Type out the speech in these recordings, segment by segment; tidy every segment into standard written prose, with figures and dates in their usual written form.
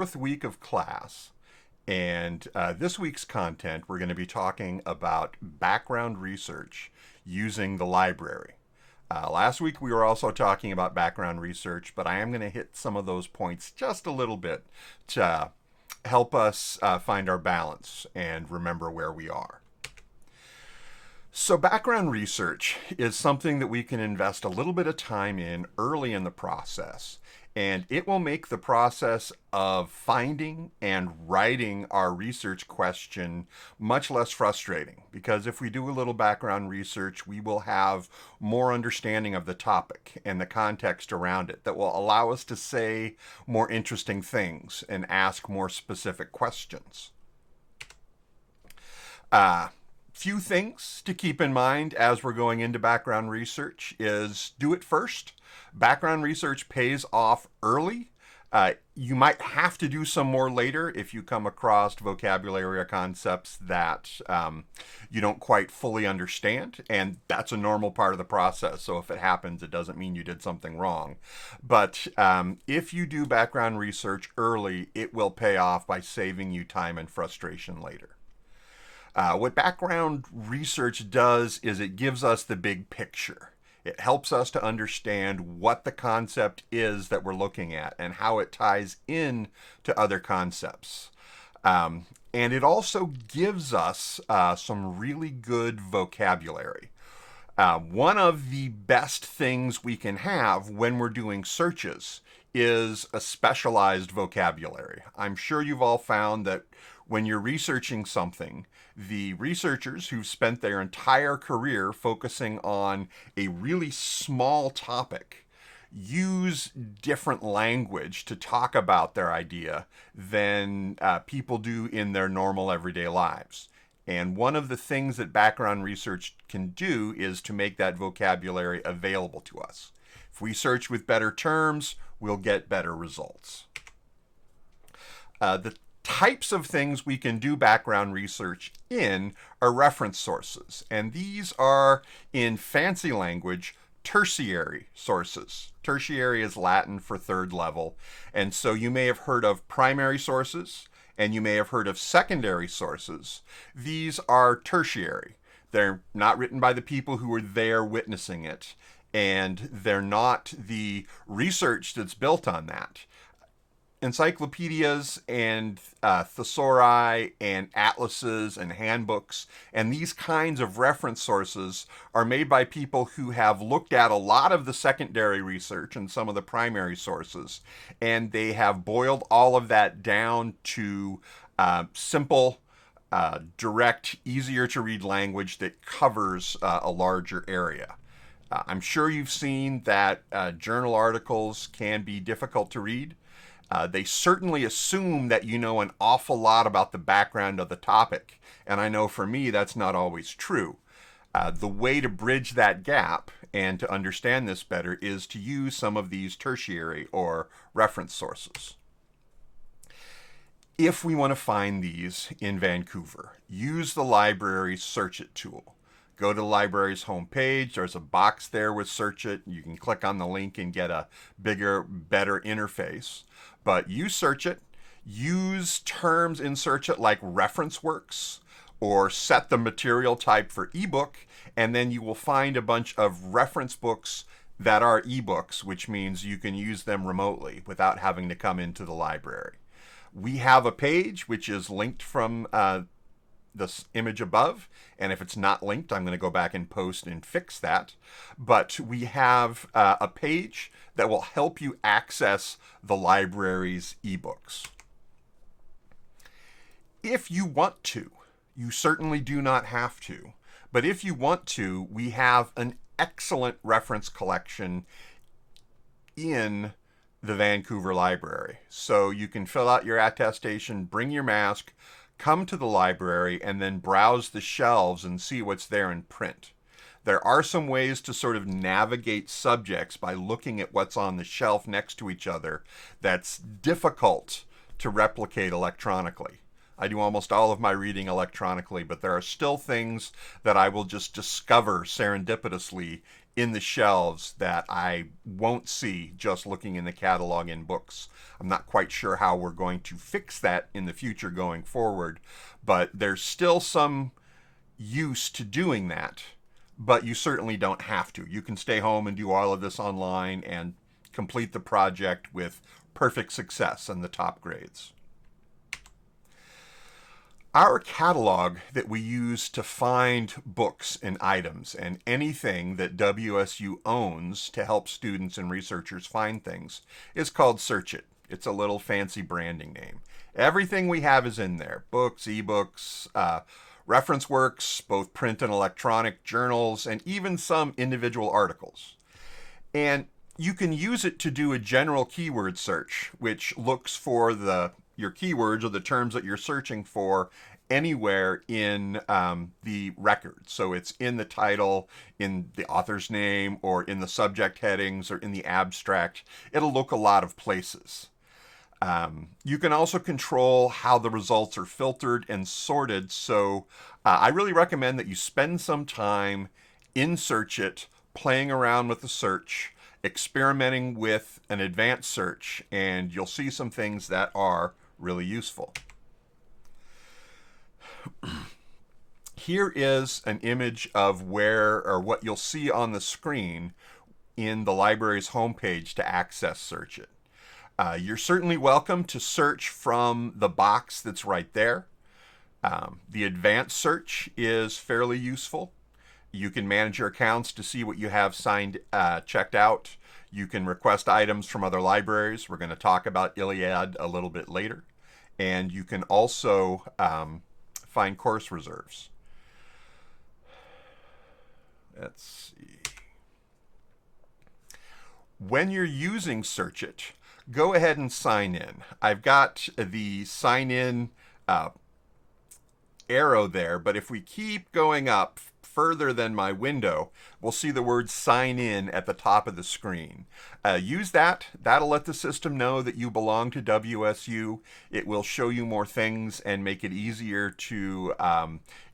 Fourth week of class, and this week's content we're going to be talking about background research using the library. Last week we were also talking about background research, but I am going to hit some of those points just a little bit to help us find our balance and remember where we are. So, background research is something that we can invest a little bit of time in early in the process, and it will make the process of finding and writing our research question much less frustrating. Because if we do a little background research, we will have more understanding of the topic and the context around it that will allow us to say more interesting things and ask more specific questions. Few things to keep in mind as we're going into background research is do it first. Background research pays off early. You might have to do some more later if you come across vocabulary or concepts that you don't quite fully understand, and that's a normal part of the process. So if it happens, it doesn't mean you did something wrong. But if you do background research early, it will pay off by saving you time and frustration later. What background research does is it gives us the big picture. It helps us to understand what the concept is that we're looking at and how it ties in to other concepts. And it also gives us some really good vocabulary. One of the best things we can have when we're doing searches is a specialized vocabulary. I'm sure you've all found that when you're researching something, the researchers who've spent their entire career focusing on a really small topic use different language to talk about their idea than people do in their normal everyday lives. And one of the things that background research can do is to make that vocabulary available to us. If we search with better terms, we'll get better results. The types of things we can do background research in are reference sources, and these are, in fancy language, tertiary sources. Tertiary is Latin for third level, and so you may have heard of primary sources and you may have heard of secondary sources. These are tertiary. They're not written by the people who were there witnessing it, and they're not the research that's built on that. Encyclopedias and thesauri and atlases and handbooks and these kinds of reference sources are made by people who have looked at a lot of the secondary research and some of the primary sources, and they have boiled all of that down to simple, direct, easier to read language that covers a larger area. I'm sure you've seen that journal articles can be difficult to read. They certainly assume that you know an awful lot about the background of the topic, and I know for me that's not always true. The way to bridge that gap and to understand this better is to use some of these tertiary or reference sources. If we want to find these in Vancouver, use the library's Search It tool. Go to the library's homepage. There's a box there with Search It. You can click on the link and get a bigger, better interface. But use Search It. Use terms in Search It like reference works, or set the material type for ebook, and then you will find a bunch of reference books that are ebooks, which means you can use them remotely without having to come into the library. We have a page which is linked from this image above, and if it's not linked, I'm going to go back and post and fix that. But we have a page that will help you access the library's ebooks. If you want to, you certainly do not have to, but if you want to, we have an excellent reference collection in the Vancouver Library. So you can fill out your attestation, bring your mask, come to the library, and then browse the shelves and see what's there in print. There are some ways to sort of navigate subjects by looking at what's on the shelf next to each other that's difficult to replicate electronically. I do almost all of my reading electronically, but there are still things that I will just discover serendipitously in the shelves that I won't see just looking in the catalog in books. I'm not quite sure how we're going to fix that in the future going forward, but there's still some use to doing that, but you certainly don't have to. You can stay home and do all of this online and complete the project with perfect success and the top grades. Our catalog that we use to find books and items and anything that WSU owns to help students and researchers find things is called Search It. It's a little fancy branding name. Everything we have is in there: books, ebooks, reference works, both print and electronic, journals, and even some individual articles. And you can use it to do a general keyword search, which looks for your keywords or the terms that you're searching for anywhere in the record. So it's in the title, in the author's name, or in the subject headings, or in the abstract. It'll look a lot of places. You can also control how the results are filtered and sorted. So I really recommend that you spend some time in Search It, playing around with the search, experimenting with an advanced search, and you'll see some things that are really useful. Here is an image of what you'll see on the screen in the library's homepage to access Search It. You're certainly welcome to search from the box that's right there. The advanced search is fairly useful. You can manage your accounts to see what you have checked out. You can request items from other libraries. We're going to talk about Iliad a little bit later. And you can also find course reserves. Let's see. When you're using Search It, go ahead and sign in. I've got the sign in arrow there, but if we keep going up further than my window, we'll see the word sign in at the top of the screen. Use that. That'll let the system know that you belong to WSU. It will show you more things and make it easier to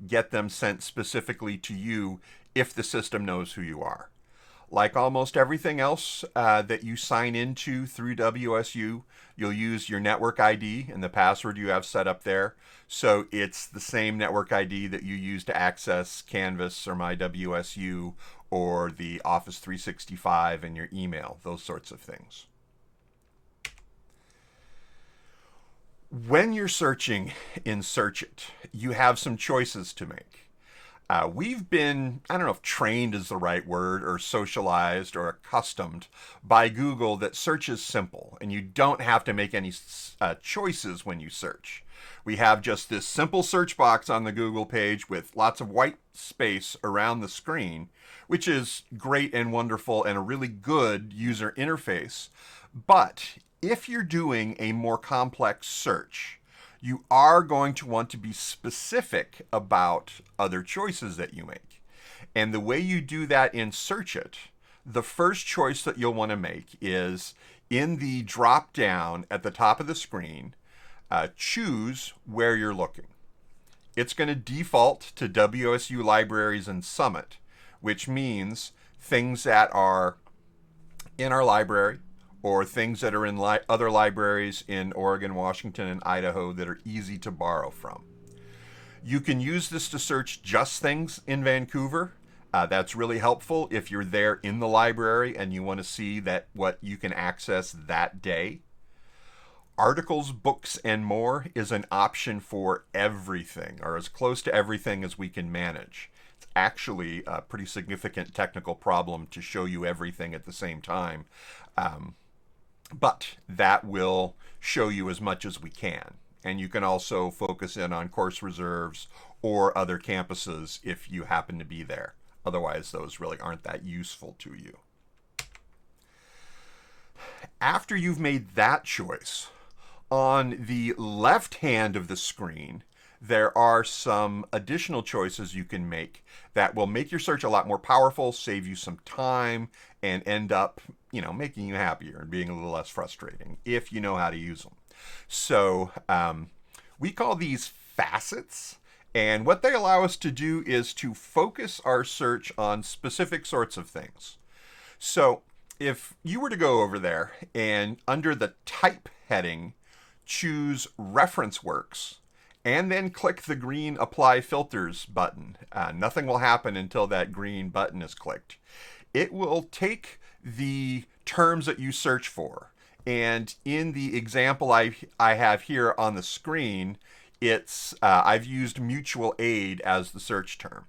get them sent specifically to you if the system knows who you are. Like almost everything else that you sign into through WSU, you'll use your network ID and the password you have set up there. So it's the same network ID that you use to access Canvas or MyWSU or the Office 365 and your email, those sorts of things. When you're searching in Search It, you have some choices to make. We've been, I don't know if trained is the right word, or socialized or accustomed by Google that search is simple and you don't have to make any choices when you search. We have just this simple search box on the Google page with lots of white space around the screen, which is great and wonderful and a really good user interface. But if you're doing a more complex search, you are going to want to be specific about other choices that you make. And the way you do that in Search It, the first choice that you'll want to make is in the drop down at the top of the screen, choose where you're looking. It's going to default to WSU Libraries and Summit, which means things that are in our library, or things that are in other libraries in Oregon, Washington, and Idaho that are easy to borrow from. You can use this to search just things in Vancouver. That's really helpful if you're there in the library and you want to see what you can access that day. Articles, books, and more is an option for everything, or as close to everything as we can manage. It's actually a pretty significant technical problem to show you everything at the same time. But that will show you as much as we can. And you can also focus in on course reserves or other campuses if you happen to be there. Otherwise, those really aren't that useful to you. After you've made that choice, on the left hand of the screen, there are some additional choices you can make that will make your search a lot more powerful, save you some time, and end up, making you happier and being a little less frustrating if you know how to use them. So we call these facets, And what they allow us to do is to focus our search on specific sorts of things. So if you were to go over there and under the type heading, choose reference works, and then click the green apply filters button. Nothing will happen until that green button is clicked. It will take the terms that you search for. And in the example I have here on the screen, I've used mutual aid as the search term.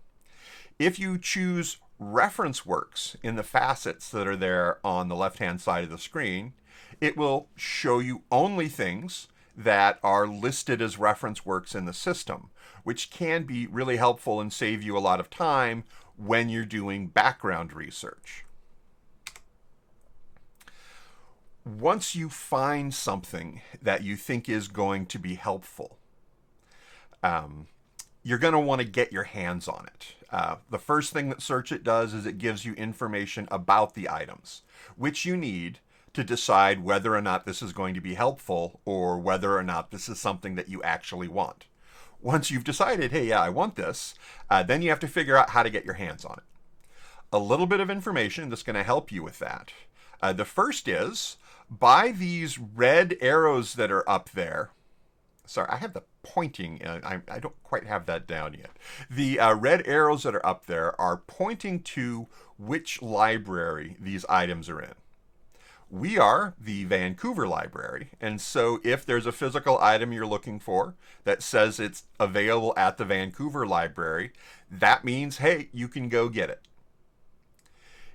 If you choose reference works in the facets that are there on the left-hand side of the screen, it will show you only things that are listed as reference works in the system, which can be really helpful and save you a lot of time when you're doing background research. Once you find something that you think is going to be helpful, you're going to want to get your hands on it. The first thing that Search It does is it gives you information about the items, which you need to decide whether or not this is going to be helpful or whether or not this is something that you actually want. Once you've decided, hey, yeah, I want this, then you have to figure out how to get your hands on it. A little bit of information that's going to help you with that. The first is, by these red arrows that are up there, sorry, I have the pointing, I don't quite have that down yet. The red arrows that are up there are pointing to which library these items are in. We are the Vancouver Library, and so if there's a physical item you're looking for that says it's available at the Vancouver Library, that means, hey, you can go get it.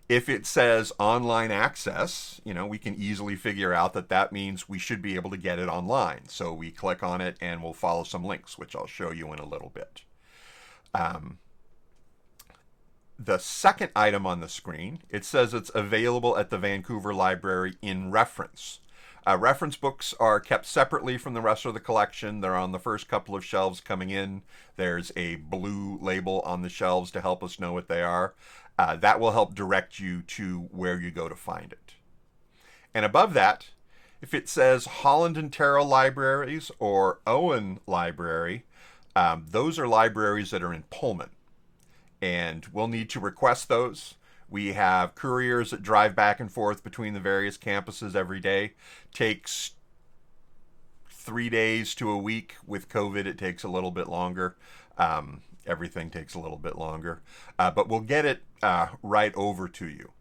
If it says online access, we can easily figure out that that means we should be able to get it online. So we click on it and we'll follow some links, which I'll show you in a little bit. The second item on the screen, it says it's available at the Vancouver Library in reference. Reference books are kept separately from the rest of the collection. They're on the first couple of shelves coming in. There's a blue label on the shelves to help us know what they are. That will help direct you to where you go to find it. And above that, if it says Holland and Terrell Libraries or Owen Library, those are libraries that are in Pullman. And we'll need to request those. We have couriers that drive back and forth between the various campuses every day. Takes 3 days to a week. With COVID, it takes a little bit longer. Everything takes a little bit longer. But we'll get it right over to you.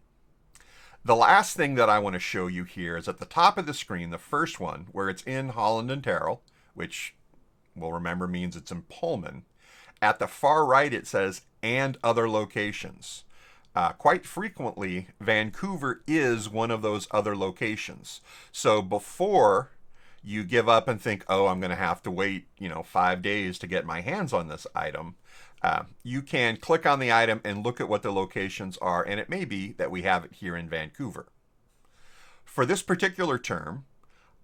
The last thing that I want to show you here is at the top of the screen, the first one, where it's in Holland and Terrell, which we'll remember means it's in Pullman. At the far right, it says, and other locations. Quite frequently, Vancouver is one of those other locations. So before you give up and think, oh, I'm going to have to wait, 5 days to get my hands on this item, you can click on the item and look at what the locations are, and it may be that we have it here in Vancouver. For this particular term,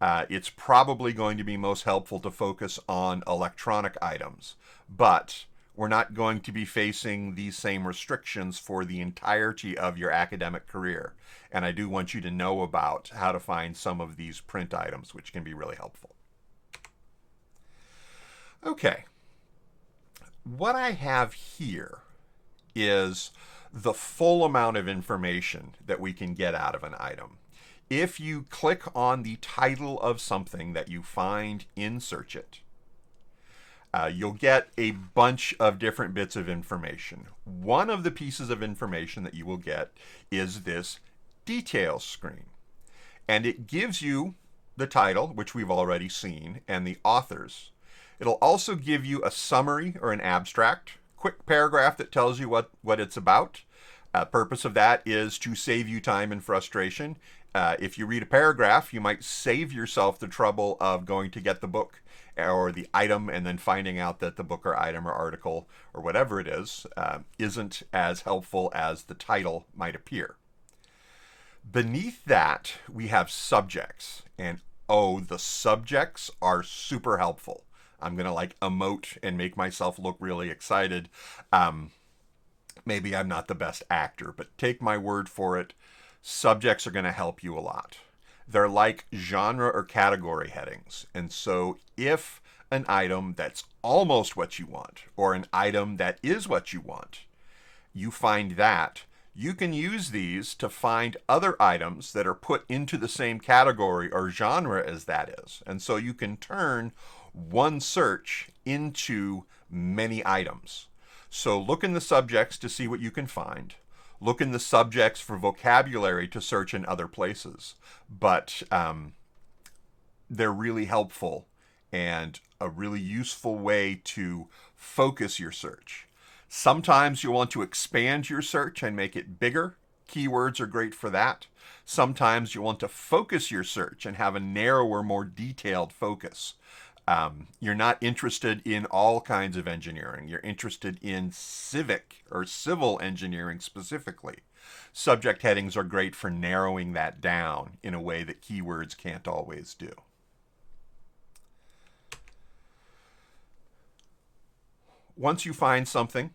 it's probably going to be most helpful to focus on electronic items, but we're not going to be facing these same restrictions for the entirety of your academic career. And I do want you to know about how to find some of these print items, which can be really helpful. Okay. What I have here is the full amount of information that we can get out of an item. If you click on the title of something that you find in Search It, you'll get a bunch of different bits of information. One of the pieces of information that you will get is this details screen. And it gives you the title, which we've already seen, and the authors. It'll also give you a summary or an abstract, quick paragraph that tells you what it's about. The purpose of that is to save you time and frustration. If you read a paragraph, you might save yourself the trouble of going to get the book or the item and then finding out that the book or item or article or whatever it is isn't as helpful as the title might appear. Beneath that, we have subjects, and the subjects are super helpful. I'm going to emote and make myself look really excited. Maybe I'm not the best actor, but take my word for it. Subjects are going to help you a lot. They're like genre or category headings. And so if an item that's almost what you want, or an item that is what you want, you find that, you can use these to find other items that are put into the same category or genre as that is. And so you can turn one search into many items. So look in the subjects to see what you can find. Look in the subjects for vocabulary to search in other places. But they're really helpful and a really useful way to focus your search. Sometimes you'll want to expand your search and make it bigger. Keywords are great for that. Sometimes you want to focus your search and have a narrower, more detailed focus. You're not interested in all kinds of engineering. You're interested in civic or civil engineering specifically. Subject headings are great for narrowing that down in a way that keywords can't always do. Once you find something,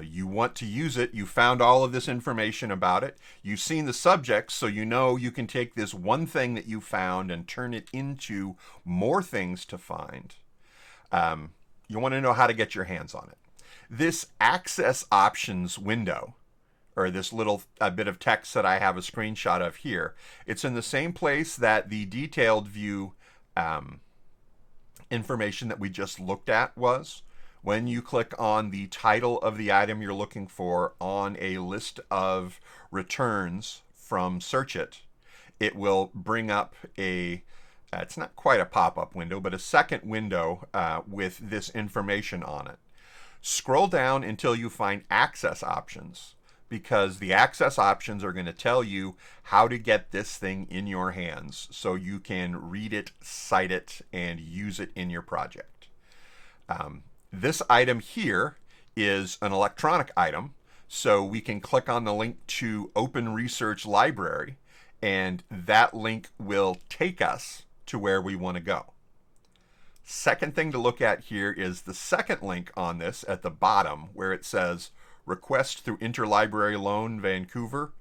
you want to use it, you found all of this information about it, you've seen the subjects, so you know you can take this one thing that you found and turn it into more things to find. You want to know how to get your hands on it. This access options window, or this little bit of text that I have a screenshot of here, it's in the same place that the detailed view information that we just looked at was. When you click on the title of the item you're looking for on a list of returns from Search It, it will bring up it's not quite a pop-up window, but a second window with this information on it. Scroll down until you find access options, because the access options are going to tell you how to get this thing in your hands so you can read it, cite it, and use it in your project. This item here is an electronic item, so we can click on the link to Open Research Library, and that link will take us to where we want to go. Second thing to look at here is the second link on this at the bottom where it says Request through Interlibrary Loan Vancouver.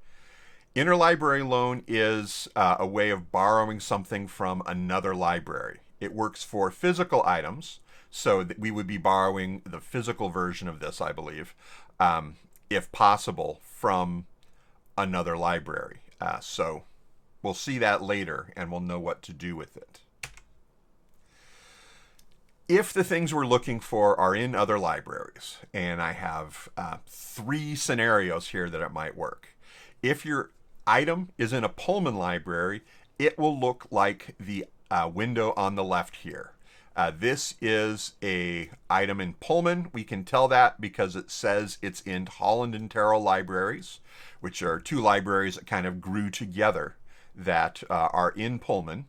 Interlibrary loan is a way of borrowing something from another library. It works for physical items, so that we would be borrowing the physical version of this, I believe, if possible, from another library. So we'll see that later and we'll know what to do with it. If the things we're looking for are in other libraries, and I have 3 scenarios here that it might work. If your item is in a Pullman library, it will look like the window on the left here. This is a item in Pullman. We can tell that because it says it's in Holland and Terrell libraries, which are 2 libraries that kind of grew together that are in Pullman.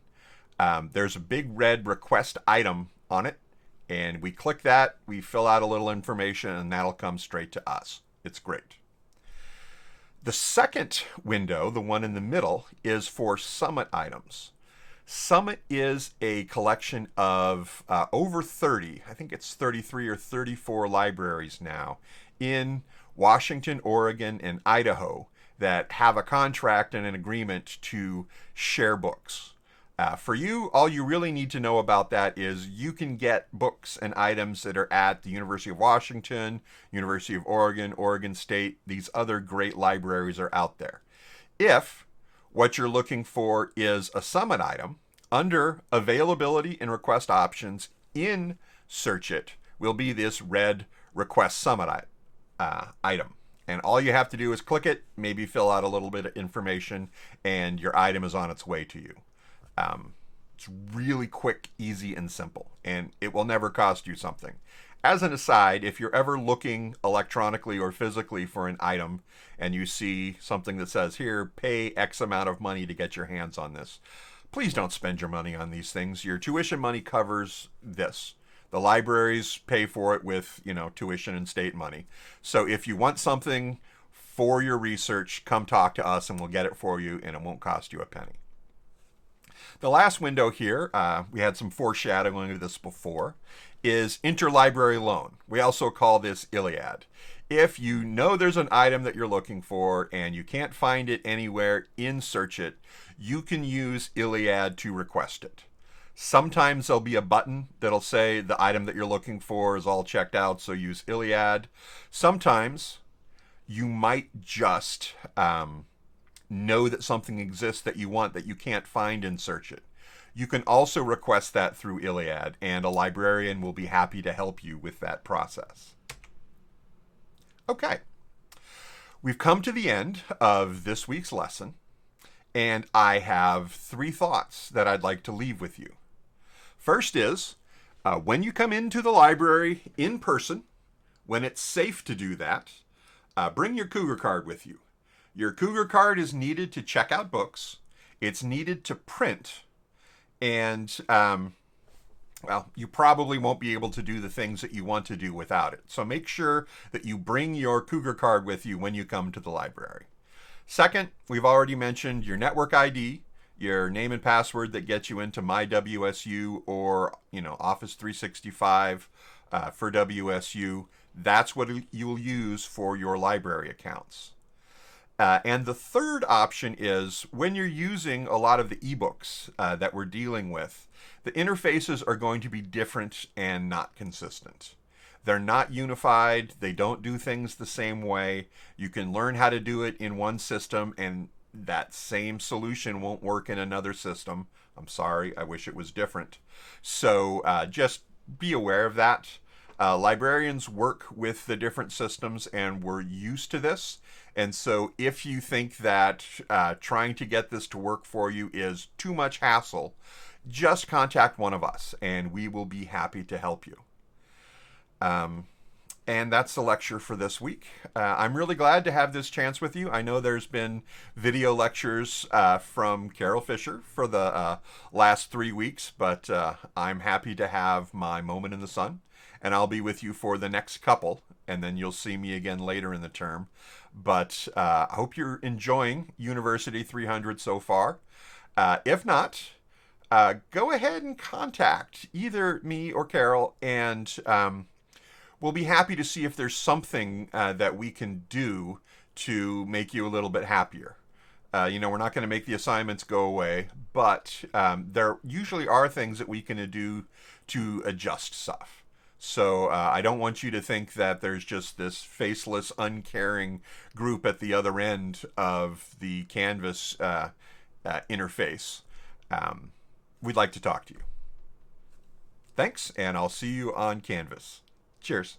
There's a big red request item on it, and we click that, we fill out a little information, and that'll come straight to us. It's great. The second window, the one in the middle, is for Summit items. Summit is a collection of over 30, I think it's 33 or 34 libraries now in Washington, Oregon, and Idaho that have a contract and an agreement to share books. For you, all you really need to know about that is you can get books and items that are at the University of Washington, University of Oregon, Oregon State. These other great libraries are out there. If what you're looking for is a Summit item, under Availability and Request Options in Search It will be this red Request Summit item. And all you have to do is click it, maybe fill out a little bit of information, and your item is on its way to you. It's really quick, easy, and simple, and it will never cost you something. As an aside, if you're ever looking electronically or physically for an item and you see something that says, here, pay X amount of money to get your hands on this, please don't spend your money on these things. Your tuition money covers this. The libraries pay for it with, tuition and state money. So if you want something for your research, come talk to us and we'll get it for you, and it won't cost you a penny. The last window here, we had some foreshadowing of this before, is interlibrary loan. We also call this Iliad. If you know there's an item that you're looking for and you can't find it anywhere in Search It, you can use Iliad to request it. Sometimes there'll be a button that'll say the item that you're looking for is all checked out, so use Iliad. Sometimes you might just know that something exists that you want that you can't find and search it. You can also request that through Iliad, and a librarian will be happy to help you with that process. Okay, we've come to the end of this week's lesson, and I have 3 thoughts that I'd like to leave with you. First is, when you come into the library in person, when it's safe to do that, bring your Cougar card with you. Your Cougar card is needed to check out books. It's needed to print. And, well, you probably won't be able to do the things that you want to do without it. So make sure that you bring your Cougar card with you when you come to the library. Second, we've already mentioned your network ID, your name and password that gets you into My WSU or, Office 365 for WSU. That's what you'll use for your library accounts. And the third option is when you're using a lot of the ebooks that we're dealing with, the interfaces are going to be different and not consistent. They're not unified. They don't do things the same way. You can learn how to do it in one system, and that same solution won't work in another system. I'm sorry. I wish it was different. So just be aware of that. Librarians work with the different systems, and we're used to this. And so if you think that trying to get this to work for you is too much hassle, just contact one of us, and we will be happy to help you. And that's the lecture for this week. I'm really glad to have this chance with you. I know there's been video lectures from Carol Fisher for the last 3 weeks, but I'm happy to have my moment in the sun, and I'll be with you for the next couple, and then you'll see me again later in the term. But I hope you're enjoying University 300 so far. If not, go ahead and contact either me or Carol, and we'll be happy to see if there's something that we can do to make you a little bit happier. We're not going to make the assignments go away, but there usually are things that we can do to adjust stuff. So I don't want you to think that there's just this faceless, uncaring group at the other end of the Canvas interface. We'd like to talk to you. Thanks, and I'll see you on Canvas. Cheers.